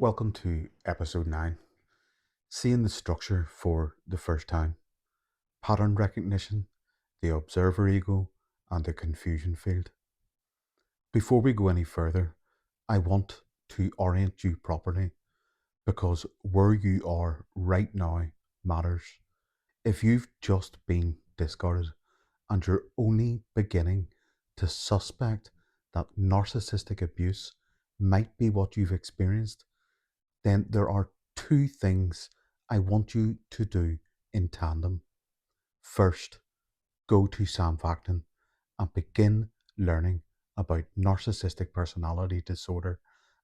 Welcome to episode 9, seeing the structure for the first time, pattern recognition, the observer ego, and the confusion field. Before we go any further, I want to orient you properly because where you are right now matters. If you've just been discarded and you're only beginning to suspect that narcissistic abuse might be what you've experienced, then there are two things I want you to do in tandem. First, go to Sam Vaknin and begin learning about narcissistic personality disorder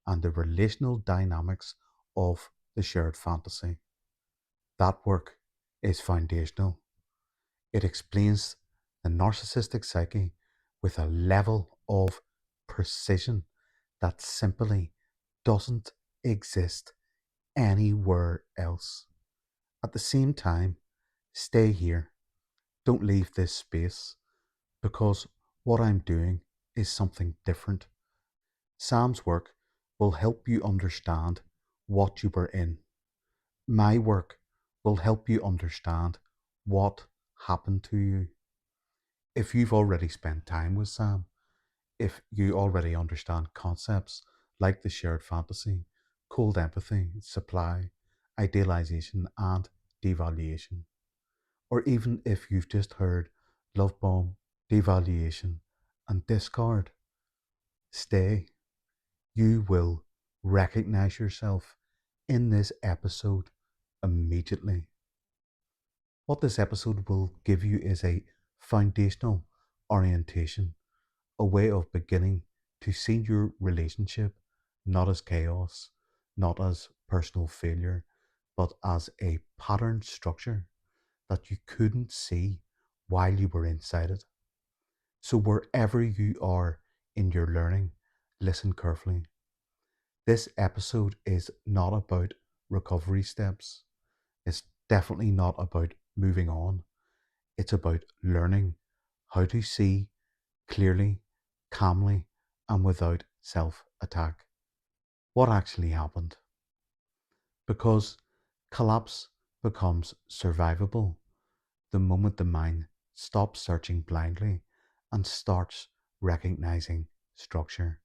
and the relational dynamics of the shared fantasy. That work is foundational. It explains the narcissistic psyche with a level of precision that simply doesn't exist anywhere else. At the same time, stay here. Don't leave this space because what I'm doing is something different. Sam's work will help you understand what you were in. My work will help you understand what happened to you. If you've already spent time with Sam, if you already understand concepts like the shared fantasy, cold empathy, supply, idealization, and devaluation, or even if you've just heard love bomb, devaluation, and discard, stay. You will recognize yourself in this episode immediately. What this episode will give you is a foundational orientation, a way of beginning to see your relationship not as chaos, not as personal failure, but as a pattern structure that you couldn't see while you were inside it. So, wherever you are in your learning, listen carefully. This episode is not about recovery steps. It's definitely not about moving on. It's about learning how to see clearly, calmly, and without self attack. What actually happened? Because collapse becomes survivable the moment the mind stops searching blindly and starts recognizing structure.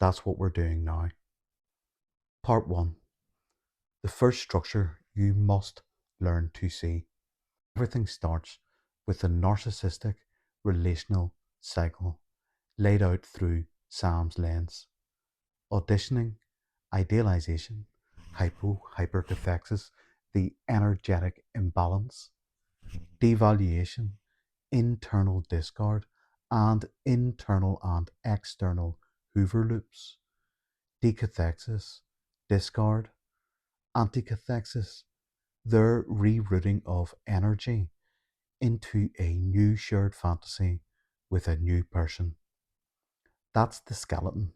That's what we're doing now. Part 1. The first structure you must learn to see. Everything starts with the narcissistic relational cycle laid out through Sam's lens. Auditioning, idealization, hypercathexis, the energetic imbalance, devaluation, internal discard, and internal and external Hoover loops, decathexis, discard, anticathexis, their rerouting of energy into a new shared fantasy with a new person. That's the skeleton.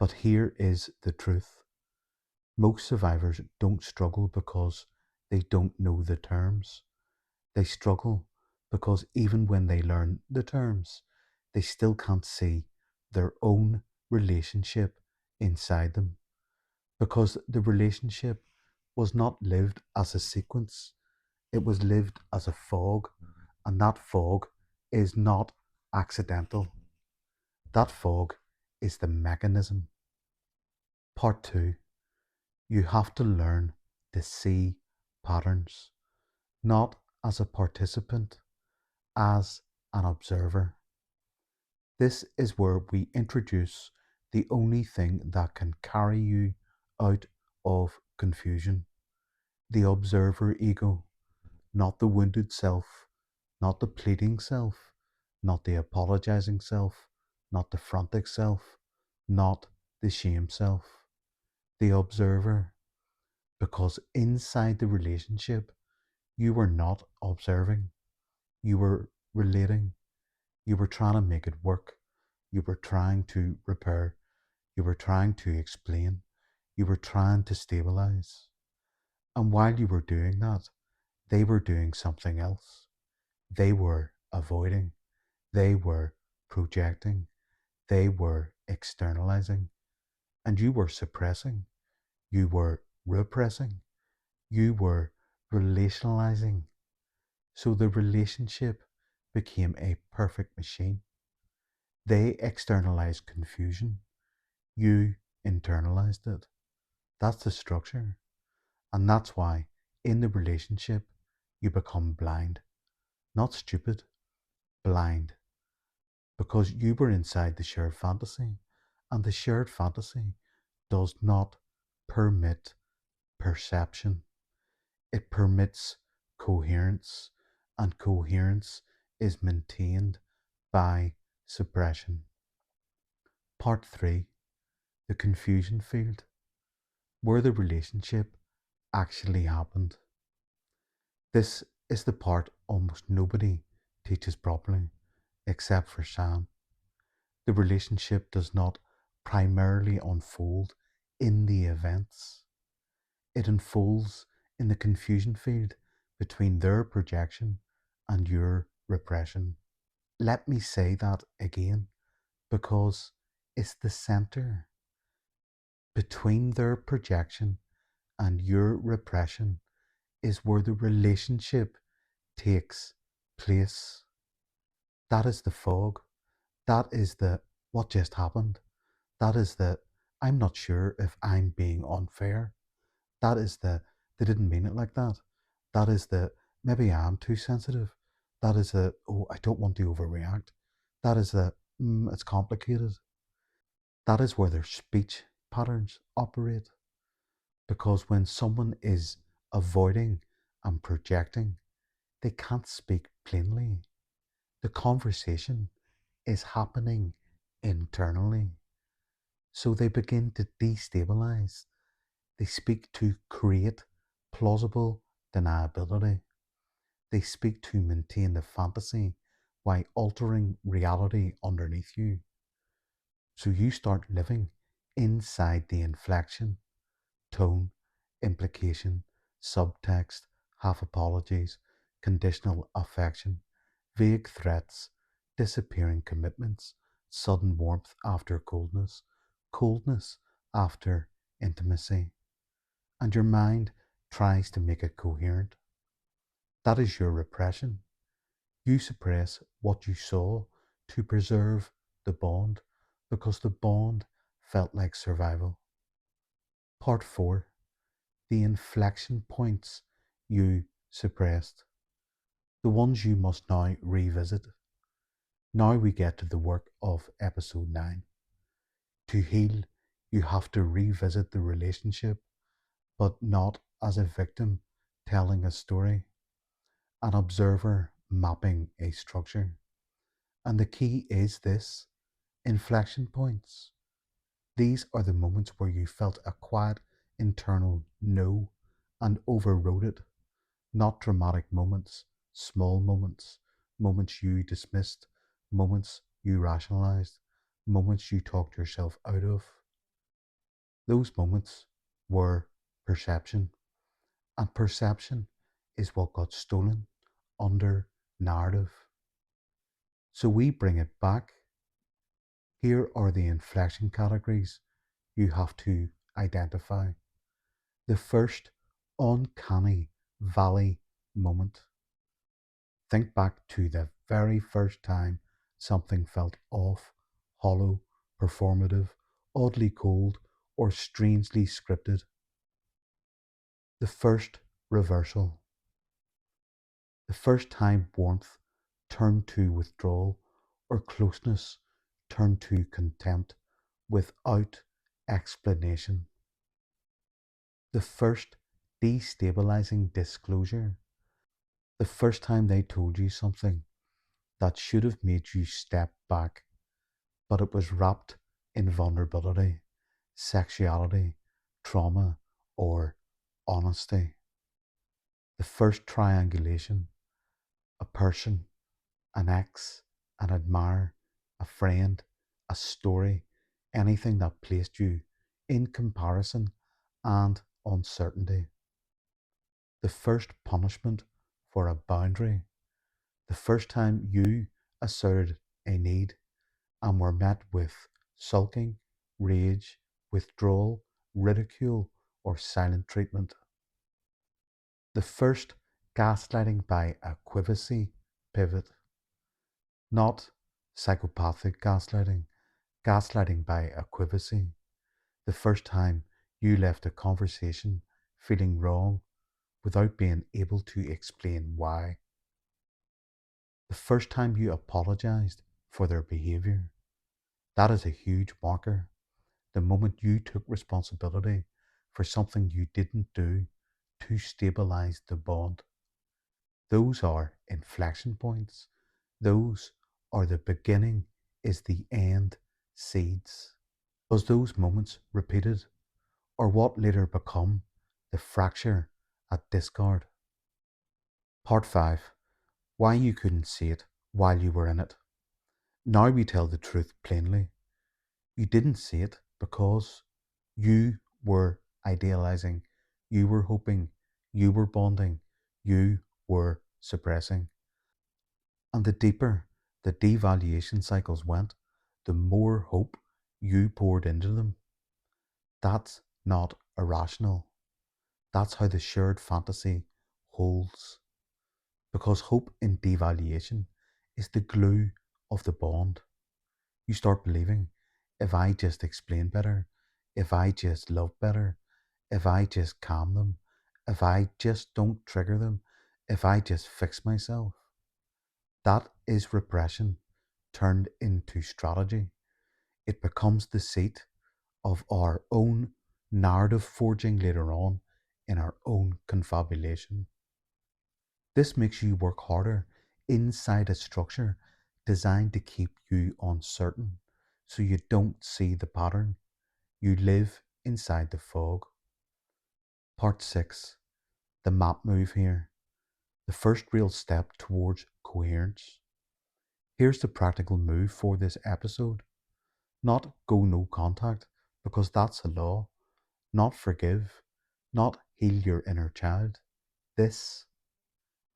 But here is the truth. Most survivors don't struggle because they don't know the terms. They struggle because even when they learn the terms, they still can't see their own relationship inside them. Because the relationship was not lived as a sequence, it was lived as a fog, and that fog is not accidental. That fog is the mechanism. Part 2. You have to learn to see patterns, not as a participant, as an observer. This is where we introduce the only thing that can carry you out of confusion, the observer ego, not the wounded self, not the pleading self, not the apologizing self, not the frantic self, not the shame self, the observer. Because inside the relationship, you were not observing, you were relating, you were trying to make it work, you were trying to repair, you were trying to explain, you were trying to stabilize. And while you were doing that, they were doing something else. They were avoiding, they were projecting, they were externalizing, and you were suppressing. You were repressing. You were relationalizing. So the relationship became a perfect machine. They externalized confusion. You internalized it. That's the structure. And that's why in the relationship, you become blind. Not stupid, blind. Because you were inside the shared fantasy. And the shared fantasy does not permit perception. It permits coherence. And coherence is maintained by suppression. Part 3, the confusion field, where the relationship actually happened. This is the part almost nobody teaches properly, except for Sam. The relationship does not primarily unfold in the events, it unfolds in the confusion field between their projection and your repression. Let me say that again because it's the center between their projection and your repression is where the relationship takes place. That is the fog. That is the what just happened. That is the I'm not sure if I'm being unfair. That is the they didn't mean it like that. That is the maybe I'm too sensitive. That is the oh I don't want to overreact. That is the it's complicated. That is where their speech patterns operate. Because when someone is avoiding and projecting, they can't speak plainly. The conversation is happening internally. So they begin to destabilize. They speak to create plausible deniability. They speak to maintain the fantasy while altering reality underneath you. So you start living inside the inflection, tone, implication, subtext, half apologies, conditional affection, vague threats, disappearing commitments, sudden warmth after coldness, coldness after intimacy, and your mind tries to make it coherent. That is your repression. You suppress what you saw to preserve the bond because the bond felt like survival. Part 4, the inflection points you suppressed, the ones you must now revisit. Now we get to the work of episode 9. To heal, you have to revisit the relationship, but not as a victim telling a story, an observer mapping a structure. And the key is this inflection points. These are the moments where you felt a quiet internal no and overrode it. Not dramatic moments, small moments, moments you dismissed, moments you rationalized, moments you talked yourself out of. Those moments were perception, and perception is what got stolen under narrative. So we bring it back. Here are the inflection categories you have to identify. The first, uncanny valley moment. Think back to the very first time something felt off, hollow, performative, oddly cold, or strangely scripted. The first reversal. The first time warmth turned to withdrawal or closeness turned to contempt without explanation. The first destabilizing disclosure. The first time they told you something that should have made you step back, but it was wrapped in vulnerability, sexuality, trauma, or honesty. The first triangulation, a person, an ex, an admirer, a friend, a story, anything that placed you in comparison and uncertainty. The first punishment for a boundary, the first time you asserted a need and were met with sulking, rage, withdrawal, ridicule, or silent treatment. The first, gaslighting by equivacy pivot, not psychopathic gaslighting, gaslighting by equivacy. The first time you left a conversation feeling wrong without being able to explain why. The first time you apologized for their behavior. That is a huge marker. The moment you took responsibility for something you didn't do to stabilize the bond. Those are inflection points. Those are the beginning is the end seeds. Was those moments repeated, or what later become the fracture at discard? Part 5. Why you couldn't see it while you were in it. Now we tell the truth plainly. You didn't see it because you were idealizing, you were hoping, you were bonding, you were suppressing. And the deeper the devaluation cycles went, the more hope you poured into them. That's not irrational. That's how the shared fantasy holds. Because hope in devaluation is the glue of the bond. You start believing, if I just explain better, if I just love better, if I just calm them, if I just don't trigger them, if I just fix myself. That is repression turned into strategy. It becomes the seat of our own narrative forging later on in our own confabulation. This makes you work harder inside a structure designed to keep you uncertain so you don't see the pattern. You live inside the fog. Part 6. The map move here. The first real step towards coherence. Here's the practical move for this episode. Not go no contact, because that's a law. Not forgive. Not heal your inner child. This,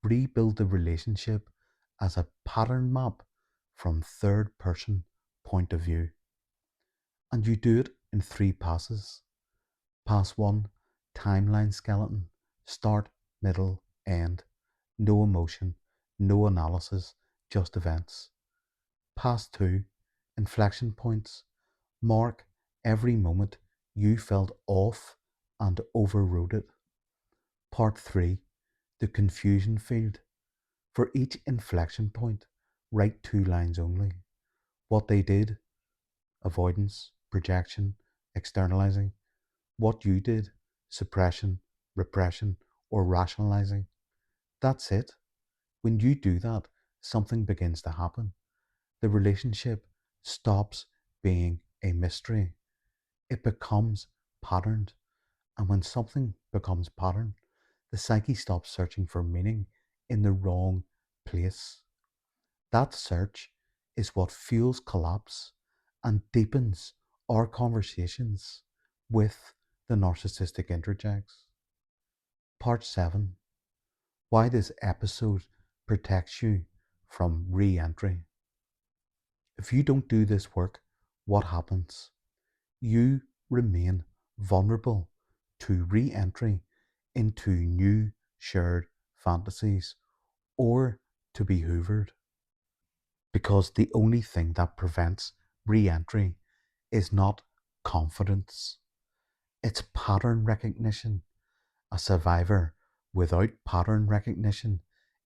rebuild the relationship as a pattern map from third person point of view. And you do it in 3 passes. Pass 1, timeline skeleton, start, middle, end. No emotion, no analysis, just events. Pass 2, inflection points. Mark every moment you felt off and overrode it. Part 3, the confusion field. For each inflection point, write 2 lines only. What they did, avoidance, projection, externalizing. What you did, suppression, repression, or rationalizing. That's it. When you do that, something begins to happen. The relationship stops being a mystery. It becomes patterned. And when something becomes patterned, the psyche stops searching for meaning in the wrong place. That search is what fuels collapse and deepens our conversations with the narcissistic interjects. Part 7. Why this episode protects you from re entry. If you don't do this work, what happens? You remain vulnerable to re entry into new shared fantasies or to be hoovered. Because the only thing that prevents re entry is not confidence, it's pattern recognition. A survivor without pattern recognition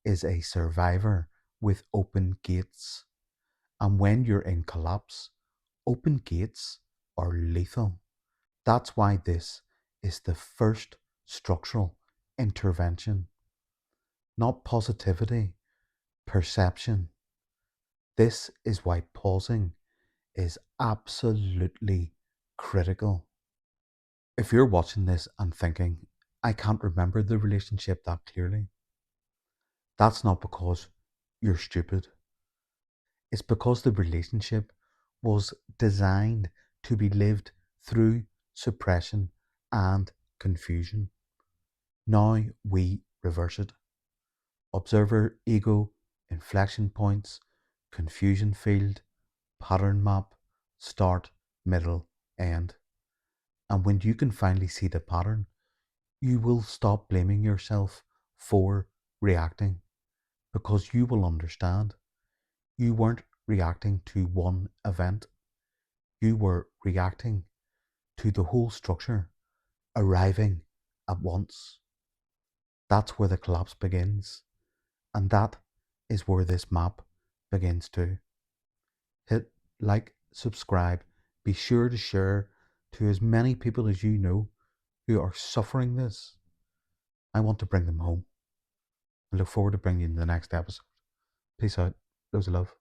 is a survivor with open gates. And when you're in collapse, open gates are lethal. That's why this is the first structural intervention, not positivity, perception. This is why pausing is absolutely critical. If you're watching this and thinking, I can't remember the relationship that clearly, that's not because you're stupid. It's because the relationship was designed to be lived through suppression and confusion. Now we reverse it. Observer, ego, inflection points, confusion field, pattern map, start, middle, end. And when you can finally see the pattern, you will stop blaming yourself for reacting, because you will understand you weren't reacting to one event, you were reacting to the whole structure arriving at once. That's where the collapse begins, and that is where this map begins too. Hit like, subscribe, be sure to share to as many people as you know who are suffering this. I want to bring them home. I look forward to bringing you the next episode. Peace out. Loads of love.